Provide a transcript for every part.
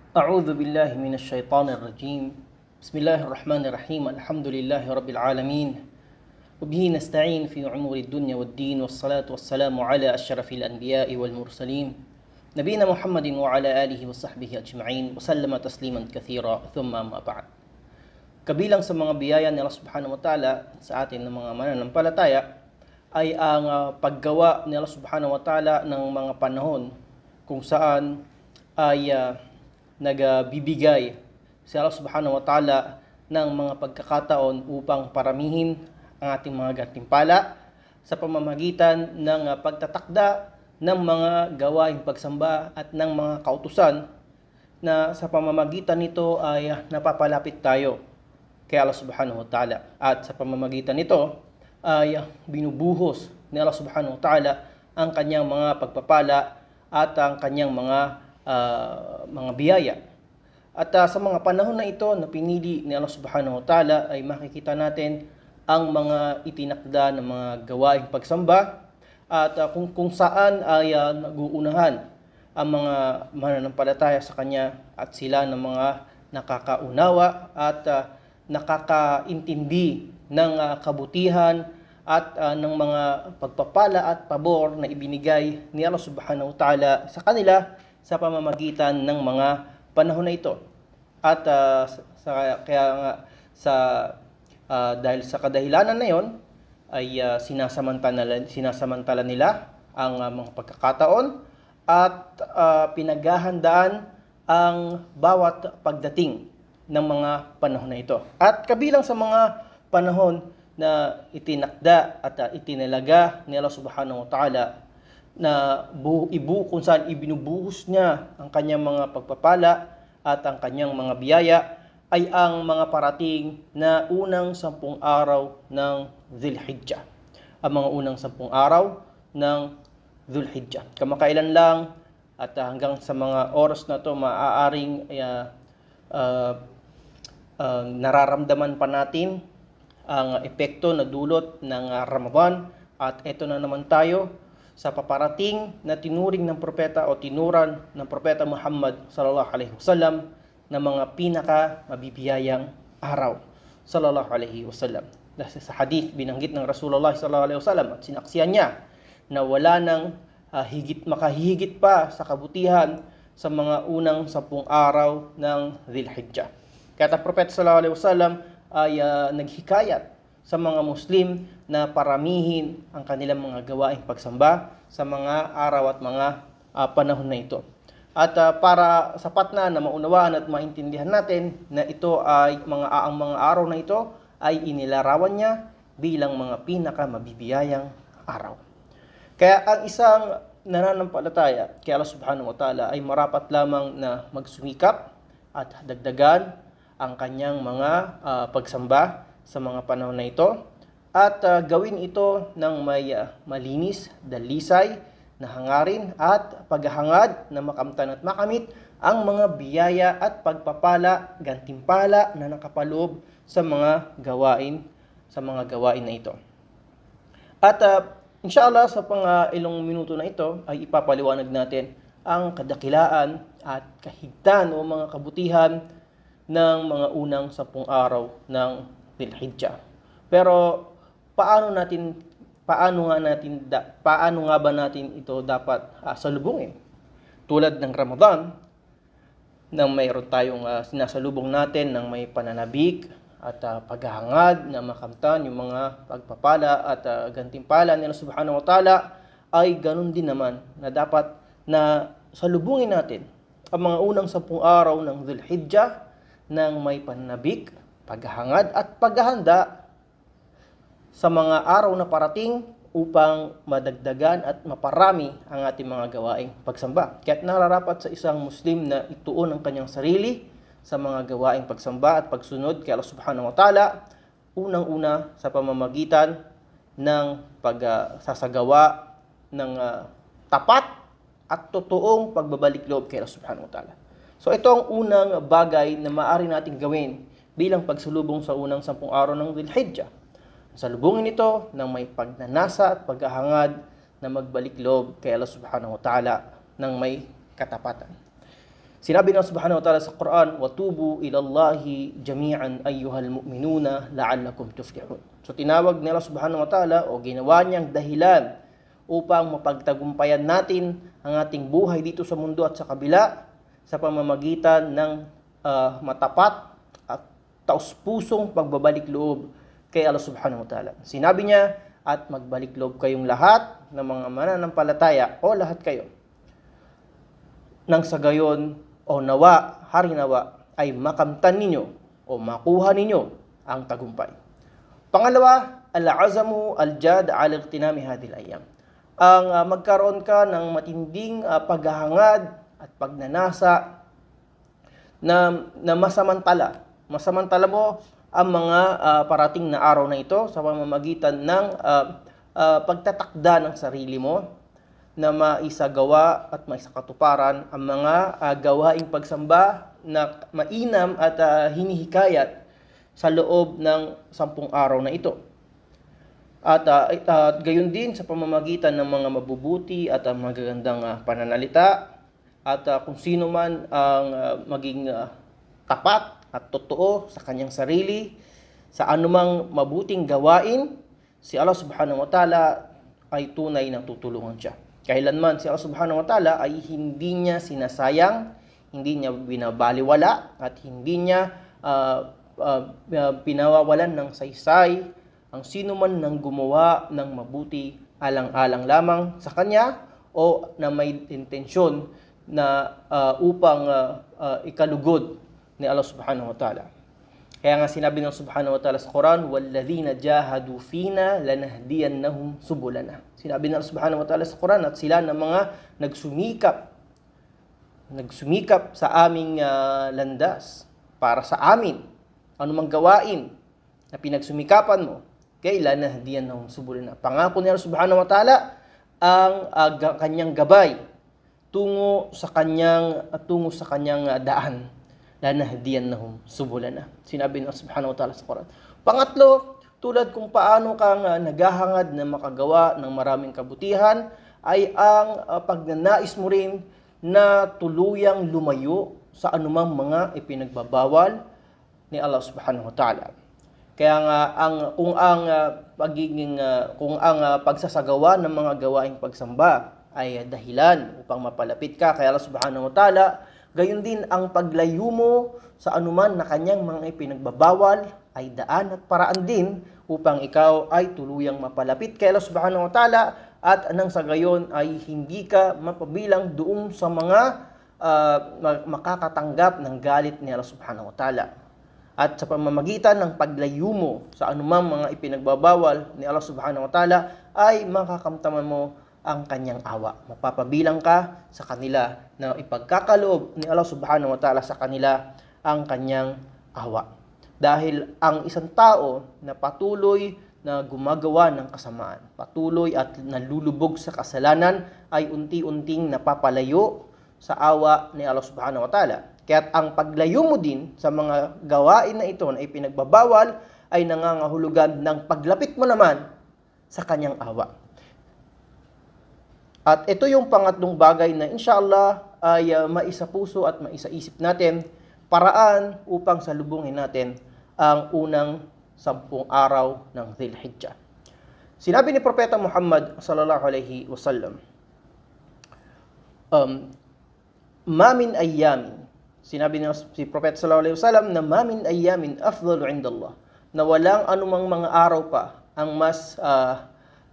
أعوذ بالله من الشيطان الرجيم. بسم الله الرحمن الرحيم. الحمد لله رب العالمين، وبه نستعين في أمور الدنيا والدين، والصلاة والسلام على أشرف الأنبياء والمرسلين نبينا محمد وعلى آله وصحبه أجمعين وسلم تسليما كثيرا. ثم أما بعد. Kabilang sa mga biyaya ni Allah Subhanahu wa Ta'ala sa atin ng mga mananampalataya ay ang paggawa ni Allah Subhanahu wa Ta'ala ng mga panahon kung saan ay nagbibigay si Allah Subhanahu wa Ta'ala ng mga pagkakataon upang paramihin ang ating mga gantimpala sa pamamagitan ng pagtatakda ng mga gawaing pagsamba at ng mga kautusan na sa pamamagitan nito ay napapalapit tayo kay Allah Subhanahu wa Ta'ala, at sa pamamagitan nito ay binubuhos ni Allah Subhanahu wa Ta'ala ang kanyang mga pagpapala at ang kanyang mga biyaya. At sa mga panahon na ito na pinili ni Allah Subhanahu wa Ta'ala ay makikita natin ang mga itinakda ng mga gawaing pagsamba at kung saan ay naguunahan ang mga mananampalataya sa Kanya at sila ng mga nakakaunawa at nakakaintindi ng kabutihan at ng mga pagpapala at pabor na ibinigay ni Allah Subhanahu wa Ta'ala sa kanila sa pamamagitan ng mga panahon na ito. At dahil sa kadahilanan na yon ay sinasamantala nila ang mga pagkakataon at pinaghahandaan ang bawat pagdating ng mga panahon na ito. At kabilang sa mga panahon na itinakda at itinalaga ni Allah Subhanahu wa Ta'ala na kung saan ibinubuhos niya ang kanyang mga pagpapala at ang kanyang mga biyaya ay ang mga parating na unang 10 araw ng Dhul-Hijjah. Ang mga unang 10 araw ng Dhul-Hijjah. Kamakailan lang at hanggang sa mga oras na to maaaring nararamdaman pa natin ang epekto na dulot ng Ramadan, at ito na naman tayo sa paparating na tinuring ng propeta o tinuran ng propeta Muhammad sallallahu alaihi wasallam na mga pinaka mabibiyayang araw sallallahu alaihi wasallam. Dahil sa hadith binanggit ng Rasulullah sallallahu alaihi wasallam at sinaksiyan niya na wala nang makahihigit pa sa kabutihan sa mga unang 10 araw ng Dhul-Hijjah. Kaya ang propeta sallallahu alaihi wasallam ay naghikayat sa mga Muslim na paramihin ang kanilang mga gawaing pagsamba sa mga araw at mga panahon na ito. At para sapat na maunawaan at maintindihan natin na ito ay ang mga araw na ito ay inilarawan niya bilang mga pinaka mabibiyayang araw. Kaya ang isang nananampalataya kay Allah Subhanahu wa Ta'ala ay marapat lamang na magsumikap at dagdagan ang kanyang mga pagsamba sa mga panahon na ito at gawin ito ng may malinis, dalisay na hangarin at paghahangad na makamtan at makamit ang mga biyaya at pagpapala, gantimpala na nakapaloob sa mga gawain na ito. At inshallah sa ilang minuto na ito ay ipapaliwanag natin ang kadakilaan at kahigtan o mga kabutihan ng mga unang 10 araw ng Dhul-Hijjah. Pero paano nga ba natin ito dapat salubungin? Tulad ng Ramadan, nang mayroon tayong sinasalubong natin ng may pananabik at paghahangad na makamtan yung mga pagpapala at gantimpala ni Allah Subhanahu wa Ta'ala, ay ganun din naman na dapat na salubungin natin ang mga unang 10 araw ng Dhul-Hijjah ng may pananabik, paghahangad at paghahanda sa mga araw na parating upang madagdagan at maparami ang ating mga gawaing pagsamba. Kaya't nararapat sa isang Muslim na ituon ang kanyang sarili sa mga gawaing pagsamba at pagsunod kay Allah Subhanahu wa Ta'ala, unang-una sa pamamagitan ng pagsasagawa ng tapat at totoong pagbabalik loob kay Allah Subhanahu wa Ta'ala. So ito ang unang bagay na maaari nating gawin bilang pagsulubong sa unang 10 araw ng Dhul-Hijjah. Salubungin ito ng may pagnanasa at paghahangad na magbalik loob kay Allah Subhanahu wa Ta'ala ng may katapatan. Sinabi ng Subhanahu wa Ta'ala sa Quran, "Watubu ilallahi jami'an ayyuhal mu'minuna la'allakum tuflihun." So tinawag nila Subhanahu wa Ta'ala o ginawa niyang dahilan upang mapagtagumpayan natin ang ating buhay dito sa mundo at sa kabila sa pamamagitan ng matapat at taus-pusong pagbabalik loob kay Allah Subhanahu wa Ta'ala. Sinabi niya, "At magbalik loob kayong lahat ng mga mananampalataya o lahat kayo. Nang sa gayon o nawa, harinawa, ay makamtan ninyo o makuha ninyo ang tagumpay." Pangalawa, al-azamu al-jad al-ightinami hadhihi al-ayyam. Ang magkaroon ka ng matinding paghahangad at pagnanasa na masamantala. Masamantala mo ang mga parating na araw na ito sa pamamagitan ng pagtatakda ng sarili mo na maisagawa at maisakatuparan ang mga gawaing pagsamba na mainam at hinihikayat sa loob ng 10 araw na ito. At gayon din sa pamamagitan ng mga mabubuti at magagandang pananalita at kung sino man ang maging tapat at totoo sa kanyang sarili sa anumang mabuting gawain, si Allah Subhanahu wa Ta'ala ay tunay na tutulungan siya. Kailanman si Allah Subhanahu wa Ta'ala ay hindi niya sinasayang, hindi niya binabaliwala, at hindi niya pinawawalan ng saysay ang sino man nang gumawa ng mabuti alang-alang lamang sa kanya o na may intensyon na upang ikalugod ni Allah Subhanahu wa Ta'ala. Kaya nga sinabi ng Subhanahu wa Ta'ala sa Quran, "Walladhina jahadu fina lanahdiyannahum subulana." Sinabi ng Subhanahu wa Ta'ala sa Quran at sila na mga nagsumikap sa aming landas para sa amin. Anumang gawain na pinagsumikapan mo, kay lanahdiyannahum subulana. Pangako ni Allah Subhanahu wa Ta'ala ang kanyang gabay tungo sa kanyang daan. Lanahdiyannahum subulana. Sinabi ng Subhanahu wa Ta'ala sa Quran. Pangatlo, tulad kung paano kang naghahangad na makagawa ng maraming kabutihan, ay ang pagnanais mo rin na tuluyang lumayo sa anumang mga ipinagbabawal ni Allah Subhanahu wa Ta'ala. Kaya nga kung ang pagsasagawa ng mga gawaing pagsamba ay dahilan upang mapalapit ka kay Allah Subhanahu wa Ta'ala, gayon din ang paglayo mo sa anuman na kanyang mga ipinagbabawal ay daan at paraan din upang ikaw ay tuluyang mapalapit kay Allah Subhanahu wa Ta'ala, at nang sa gayon ay hindi ka mapabilang doon sa mga makakatanggap ng galit ni Allah Subhanahu wa Ta'ala. At sa pamamagitan ng paglayo mo sa anumang mga ipinagbabawal ni Allah Subhanahu wa Ta'ala ay makakamtaman mo ang kanyang awa. Mapapabilang ka sa kanila na ipagkakaloob ni Allah Subhanahu wa Ta'ala sa kanila ang kanyang awa. Dahil ang isang tao na patuloy na gumagawa ng kasamaan, patuloy at nalulubog sa kasalanan, ay unti-unting napapalayo sa awa ni Allah Subhanahu wa Ta'ala. Kaya't ang paglayo mo din sa mga gawain na ito na ipinagbabawal ay nangangahulugan ng paglapit mo naman sa kanyang awa. At ito yung pangatlong bagay na inshallah ay maisapuso at maisaisip natin, paraan upang salubungin natin ang unang 10 araw ng Dhul-Hijjah. Sinabi ni Propeta Muhammad sallallahu alaihi wasallam, "Ma min ayyamin," sinabi ng si Propeta sallallahu alaihi wasallam na "ma min ayyamin afdalu 'indallah," na walang anumang mga araw pa ang mas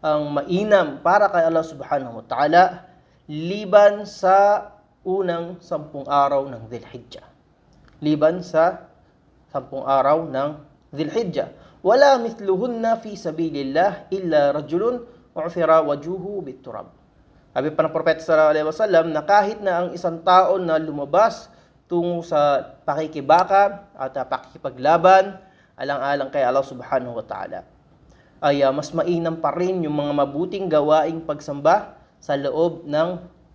ang mainam para kay Allah Subhanahu wa Ta'ala liban sa unang 10 araw ng Dhul-Hijjah. Liban sa 10 araw ng Dhul-Hijjah. Wala mithluhunna fi sabilillah illa rajulun u'fira wajuhu bit-turab. Sabi pa ng Propeta sallallahu alaihi wasallam na kahit na ang isang tao na lumabas tungo sa pakikibaka at pakikipaglaban alang-alang kay Allah Subhanahu wa Ta'ala, ay mas mainam pa rin yung mga mabuting gawaing pagsamba sa loob ng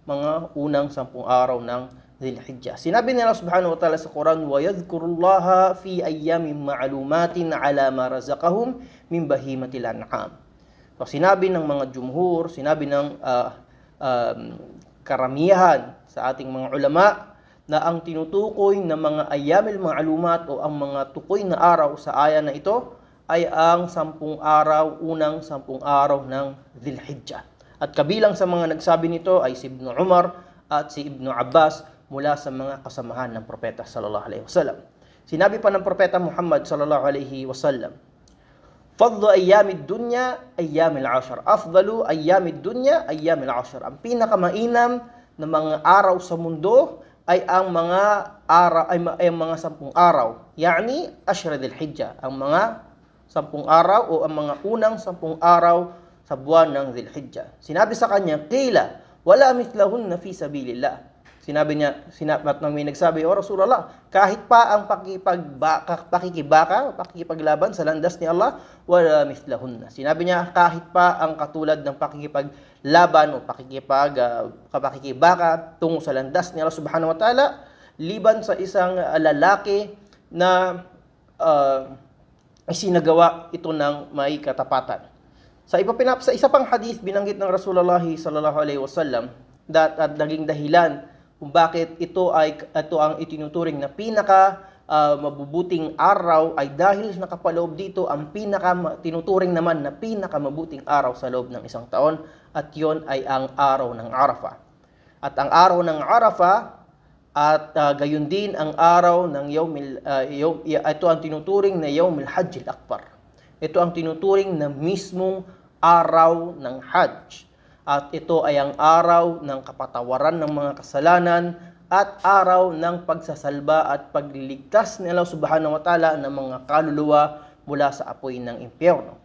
mga unang 10 araw ng Dhul-Hijjah. Sinabi ni Allah Subhanahu wa Ta'ala sa Quran, وَيَذْكُرُ اللَّهَ فِي أَيَّامٍ مَعْلُومَاتٍ عَلَى مَا رَزَقَهُمْ مِنْ بَهِيمَةِ الْأَنْعَامِ. So, sinabi ng mga jumhur, sinabi ng karamihan sa ating mga ulama na ang tinutukoy na mga ayyamil ma'lumat o ang mga tukoy na araw sa aya na ito ay ang 10 araw, unang 10 araw ng Dhul-Hijjah. At kabilang sa mga nagsabi nito ay si Ibn Umar at si Ibn Abbas mula sa mga kasamahan ng Propeta sallallahu alaihi wasallam. Sinabi pa ng Propeta Muhammad sallallahu alaihi wasallam, "Fadlu ayyamid dunya ayyamil 10." Afdalu ayyamid dunya ayyamil 10. Ang pinakamainam na mga araw sa mundo ay ang mga araw ay mga 10 araw. Yani Ashra Dhul-Hijjah, ang mga 10 araw o ang mga unang 10 araw sa buwan ng Dhul-Hijjah. Sinabi sa kanya, "Qila wala mithlahunna fi sabilillah." Sinabi at nang may nagsabi, "O Rasulullah, kahit pa ang pakikipaglaban sa landas ni Allah, wala mithlahunna." Sinabi niya, kahit pa ang katulad ng pakikipaglaban o pakikibaka tungo sa landas ni Allah subhanahu wa ta'ala, liban sa isang lalaki na isinagawa ito ng may katapatan. Sa isa pang hadith, binanggit ng Rasulullah sallallahu alaihi wasallam at naging dahilan kung bakit ito ang itinuturing na pinaka mabubuting araw ay dahil nakapaloob dito ang tinuturing naman na pinaka mabuting araw sa loob ng isang taon, at yon ay ang araw ng Arafah. At ang araw ng Arafah at gayon din ang araw ng ito ang tinuturing na Yawmul Hajj al-Akbar. Ito ang tinuturing na mismong araw ng Hajj. At ito ay ang araw ng kapatawaran ng mga kasalanan at araw ng pagsasalba at pagliligtas ni Allah subhanahu wa ta'ala ng mga kaluluwa mula sa apoy ng impyerno.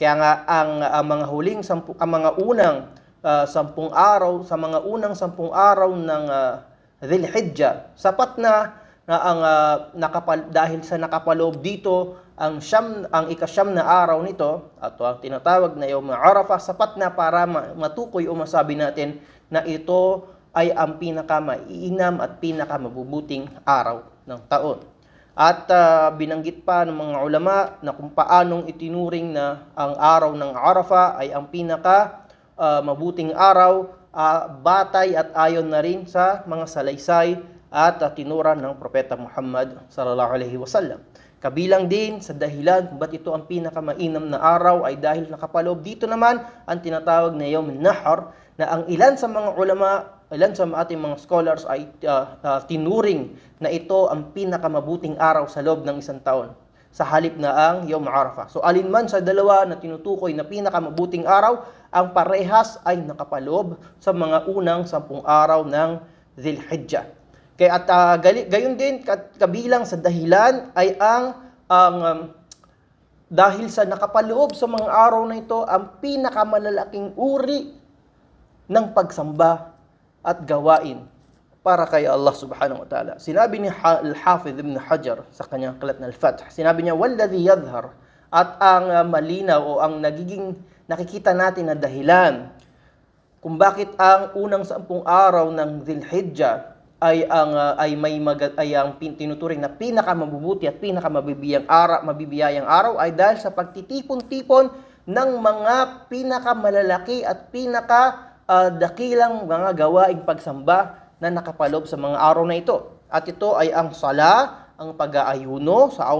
Kaya nga ang mga unang 10 araw, sa mga unang 10 araw ng Dhul-Hijjah, sapat na ang dahil sa nakapaloob dito ang ikasyam na araw nito, at ang tinatawag na Yawm Arafah, sapat na para matukoy o masabi natin na ito ay ang pinakamaiinam at pinakamabubuting araw ng taon. At binanggit pa ng mga ulama na kung paanong itinuring na ang araw ng Arafah ay ang pinaka mabuting araw, batay at ayon na rin sa mga salaysay at tinuran ng Propeta Muhammad sallallahu alaihi wasallam. Kabilang din sa dahilan kung ba't ito ang pinakamainam na araw ay dahil nakapaloob dito naman ang tinatawag na Yawm Nahar, na ang ilan sa mga ulama, ilan sa ating mga scholars ay tinuring na ito ang pinakamabuting araw sa loob ng isang taon, sa halip na ang Yawm Arafah. So alinman sa dalawa na tinutukoy na pinakamabuting araw, ang parehas ay nakapaloob sa mga unang 10 araw ng Dhul-Hijjah. Kaya gayon din kabilang sa dahilan ay dahil sa nakapaloob sa mga araw na ito ang pinakamalalaking uri ng pagsamba at gawain para kay Allah subhanahu wa ta'ala. Sinabi ni Al-Hafidh Ibn Hajar sa kanyang aklat na Al-Fath, sinabi niya, "Walladhi yadhhar," at ang malinaw o ang nagiging nakikita natin na dahilan kung bakit ang unang 10 araw ng Dhul-Hijjah ay ang tinuturing na pinakamabubuti at pinakamabibiyayang araw ay dahil sa pagtitipon-tipon ng mga pinakamalalaki at dakilang mga gawaing pagsamba na nakapaloob sa mga araw na ito. At ito ay ang sala, ang pag-aayuno sa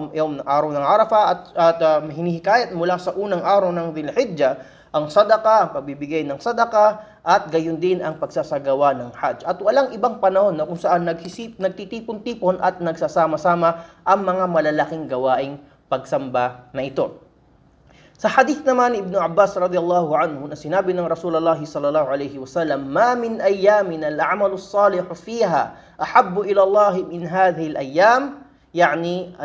araw ng Arafah at hinihikayat mula sa unang araw ng Dhul-Hijjah, ang sadaka, ang pagbibigay ng sadaka, at gayon din ang pagsasagawa ng Hajj. At walang ibang panahon na kung saan nagtitipon-tipon at nagsasama-sama ang mga malalaking gawaing pagsamba na ito. Sa hadith naman ni Ibn Abbas radiyallahu anhu na sinabi ng Rasulullah sallallahu alaihi wasallam, "Ma min ayyamin al-'amalu as-salih fiha ahabbu ila Allah min hadhihi al-ayyam," yani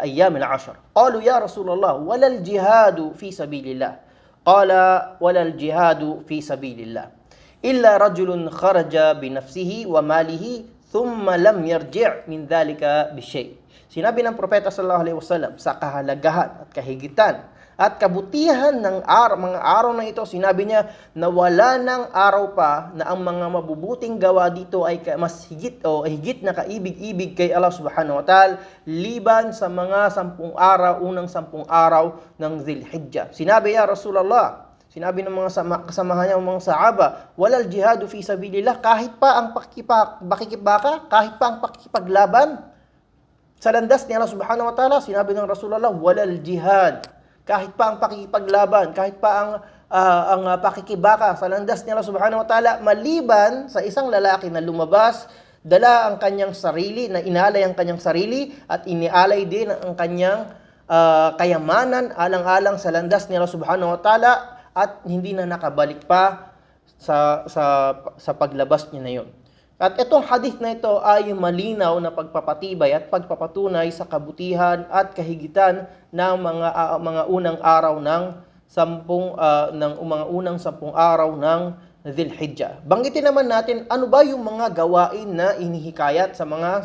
ayyam al-'ashr. Qalu ya Rasulullah, "Wala al-jihadu fi sabilillah." Qala, "Wala al-jihadu fi sabilillah illa rajulun kharaja bi nafsihi wa malihi thumma lam yarji' min dhalika bi shay'." Sinabi ng Propeta sallallahu alaihi wasallam sa kahalagahan at kahigitan at kabutihan ng mga araw na ito, sinabi niya na wala ng araw pa na ang mga mabubuting gawa dito ay mas higit na kaibig-ibig kay Allah subhanahu wa ta'ala liban sa mga 10 araw, unang 10 araw ng Dhul-Hijjah. Sinabi ya Rasulullah, Sinabi ng mga kasamahan niya, mga sahaba, walal jihadu fi sabilillah, kahit pa ang pakikibaka, kahit pa ang pakikipaglaban sa landas ni Allah subhanahu wa ta'ala. Sinabi ng Rasulullah, walal jihad, kahit pa ang pakikipaglaban, kahit pa ang pakikibaka sa landas ni Allah subhanahu wa ta'ala, maliban sa isang lalaki na lumabas, dala ang kanyang sarili, na inalay ang kanyang sarili, at inialay din ang kanyang kayamanan alang-alang sa landas ni Allah subhanahu wa ta'ala, at hindi na nakabalik pa sa paglabas niya na yun. At itong hadith na ito ay malinaw na pagpapatibay at pagpapatunay sa kabutihan at kahigitan ng mga unang araw ng mga unang 10 araw ng Dhul-Hijjah. Banggitin naman natin ano ba yung mga gawain na inihikayat sa mga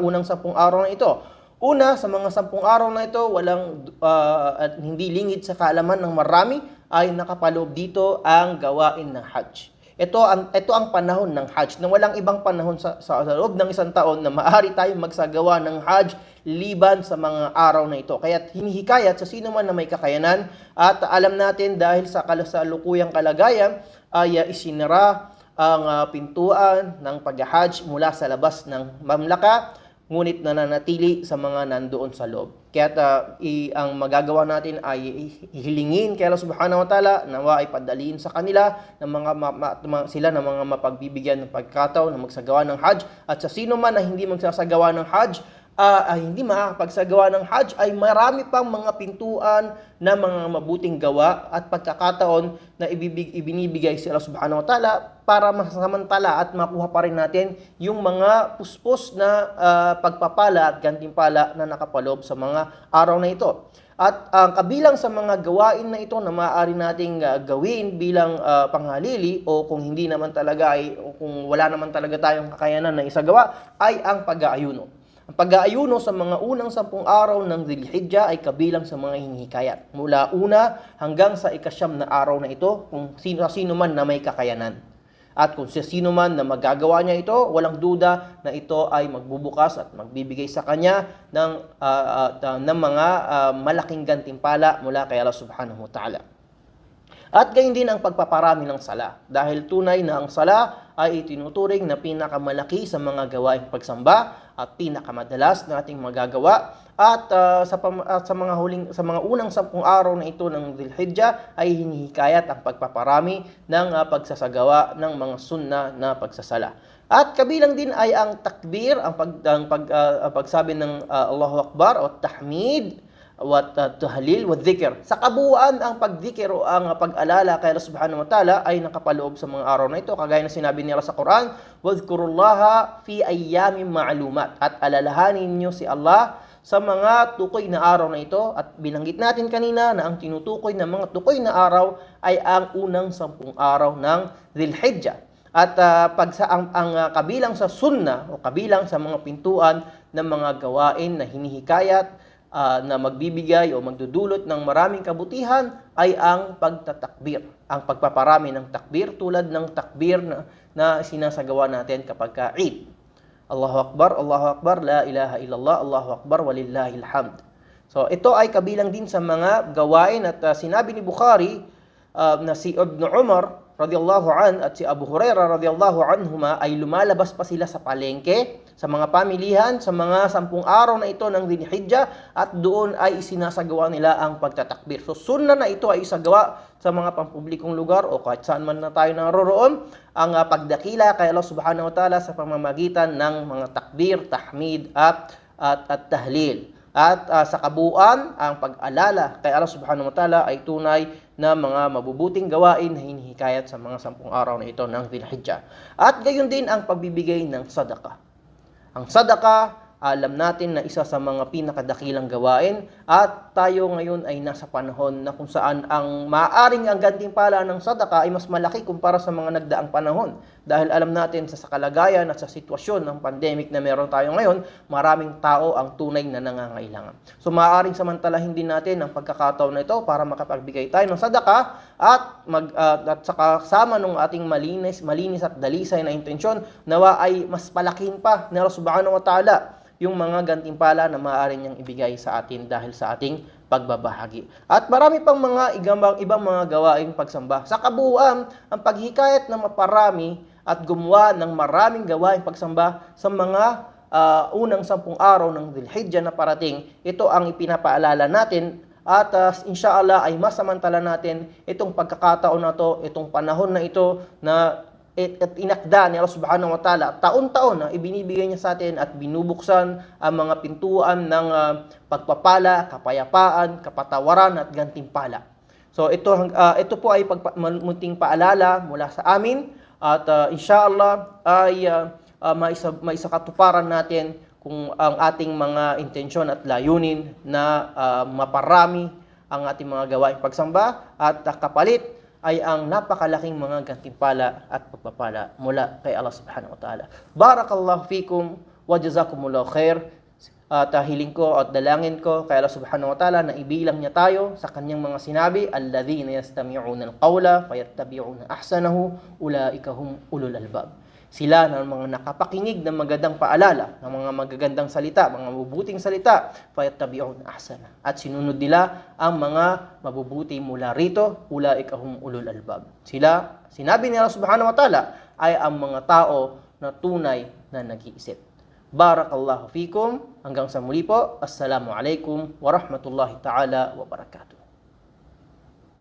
unang 10 araw na ito. Una, sa mga 10 araw na ito, at hindi lingid sa kaalaman ng marami, ay nakapaloob dito ang gawain ng Hajj. Ito ang panahon ng Hajj, na walang ibang panahon sa loob ng isang taon na maaari tayong magsagawa ng Hajj liban sa mga araw na ito. Kaya hinihikayat sa sino man na may kakayanan, at alam natin dahil sa kasalukuyang kalagayan ay isinara ang pintuan ng pag-Hajj mula sa labas ng mamlaka, ngunit nananatili sa mga nandoon sa loob. Kaya ang magagawa natin ay hilingin kay Allah subhanahu wa ta'ala, nawa ay padaliin sa kanila ng sila ng mga mapagbibigyan ng pagkataon na magsagawa ng Hajj. At sa sino man na hindi magsasagawa ng Hajj, hindi makakapagsagawa ng Hajj, ay marami pang mga pintuan na mga mabuting gawa at pagkakataon na ibinibigay si Allah subhanahu wa ta'ala para masamantala at makuha pa rin natin yung mga puspos na pagpapala at gantimpala na nakapaloob sa mga araw na ito. At kabilang sa mga gawain na ito na maaari nating gawin bilang panghalili, o kung hindi naman talaga o kung wala naman talaga tayong kakayanan na isagawa, ay ang pag-aayuno. Ang pag-aayuno sa mga unang 10 araw ng Dhul-Hijjah ay kabilang sa mga hinihikayat. Mula una hanggang sa ika-9 na araw na ito, kung sino man na may kakayanan. At kung sino man na magagawa niya ito, walang duda na ito ay magbubukas at magbibigay sa kanya ng mga malaking gantimpala mula kay Allah subhanahu wa ta'ala. At gayon din ang pagpaparami ng sala, dahil tunay na ang sala ay itinuturing na pinakamalaki sa mga gawaing pagsamba at pinakamadalas na ating magagawa. At sa mga unang 10 araw na ito ng Dhul-Hijjah ay hinihikayat ang pagpaparami ng pagsasagawa ng mga sunnah na pagsasala. At kabilang din ay ang takbir, ang pagsabi ng Allahu Akbar o tahmid, tahlil wa dhikr. Sa kabuuan, ang pagdikir o ang pag-alala kay Allah subhanahu wa ta'ala ay nakapaloob sa mga araw na ito, kagaya na sinabi niya sa Quran, wadhkurullaha fi ayyamin ma'lumat, at alalahanin niyo si Allah sa mga tukoy na araw na ito. At binanggit natin kanina na ang tinutukoy ng mga tukoy na araw ay ang unang 10 araw ng Dhul-Hijjah. At ang kabilang sa sunnah o kabilang sa mga pintuan ng mga gawain na hinihikayat na magbibigay o magdudulot ng maraming kabutihan ay ang pagtatakbir, ang pagpaparami ng takbir, tulad ng takbir na sinasagawa natin kapag Eid. Allahu Akbar, la ilaha illallah, Allahu Akbar, walillahil hamd. So ito ay kabilang din sa mga gawain, at sinabi ni Bukhari na si Ibn Umar radiyallahu an at si Abu Hurairah radiyallahu anhuma ay lumalabas pa sila sa palengke, sa mga pamilihan, sa mga 10 araw na ito ng Dhul-Hijjah, at doon ay isinasagawa nila ang pagtatakbir. So sunnah na ito ay isagawa sa mga pampublikong lugar o kahit saan man na tayo naroroon, ang pagdakila kay Allah subhanahu wa ta'ala sa pamamagitan ng mga takbir, tahmid at tahlil. At sa kabuuan, ang pag-alala kay Allah subhanahu wa ta'ala ay tunay na mga mabubuting gawain na hinihikayat sa mga 10 araw na ito ng Dhul-Hijjah. At gayon din ang pagbibigay ng sadaqah. Ang sadaqah, alam natin na isa sa mga pinakadakilang gawain, at tayo ngayon ay nasa panahon na kung saan ang maaaring ang gantimpala ng sadaqah ay mas malaki kumpara sa mga nagdaang panahon. Dahil alam natin sa kalagayan at sa sitwasyon ng pandemic na meron tayo ngayon, maraming tao ang tunay na nangangailangan. So maaaring samantalahin din natin ang pagkakataon na ito para makapagbigay tayo ng sadaqah, at saka kasama ng ating malinis at dalisay na intensyon, nawa ay mas palakin pa ni Allah subhanahu wa ta'ala yung mga gantimpala na maaari niyang ibigay sa atin dahil sa ating pagbabahagi. At marami pang mga ibang mga gawaing pagsamba. Sa kabuuan, ang paghikayat na maparami at gumawa ng maraming gawaing pagsamba sa mga unang 10 araw ng Dhul-Hijjah na parating, ito ang ipinapaalala natin at inshallah ay masamantala natin itong pagkakataon na to, itong panahon na ito na inakda ni Allah Subhanahu wa Ta'ala taon-taon na ibinibigay niya sa atin at binubuksan ang mga pintuan ng pagpapala, kapayapaan, kapatawaran at gantimpala. So ito po ay munting paalala mula sa amin at inshallah ay maisakatuparan natin kung ang ating mga intensyon at layunin na maparami ang ating mga gawaing pagsamba at kapalit ay ang napakalaking mga gantimpala at pagpapala mula kay Allah Subhanahu wa Ta'ala. Barakallahu fikum wa jazakumullahu khair. At hiling ko at dalangin ko kay Allah Subhanahu wa Ta'ala na ibilang niya tayo sa kanyang mga sinabi, alladhina yastami'una al-qawla fayattabi'una ahsanahu ulaika hum ulul albab. Sila ng mga nakapakinig ng magandang paalala, ng mga magagandang salita, mga mabubuting salita, fayattabi'un ahsana. At sinunod nila ang mga mabubuti mula rito, ulaika hum ulul albab. Sila, sinabi ni Allah Subhanahu wa Ta'ala, ay ang mga tao na tunay na nag-iisip. Barakallahu fikum. Hanggang sa muli po. Assalamu alaikum warahmatullahi ta'ala wabarakatuh.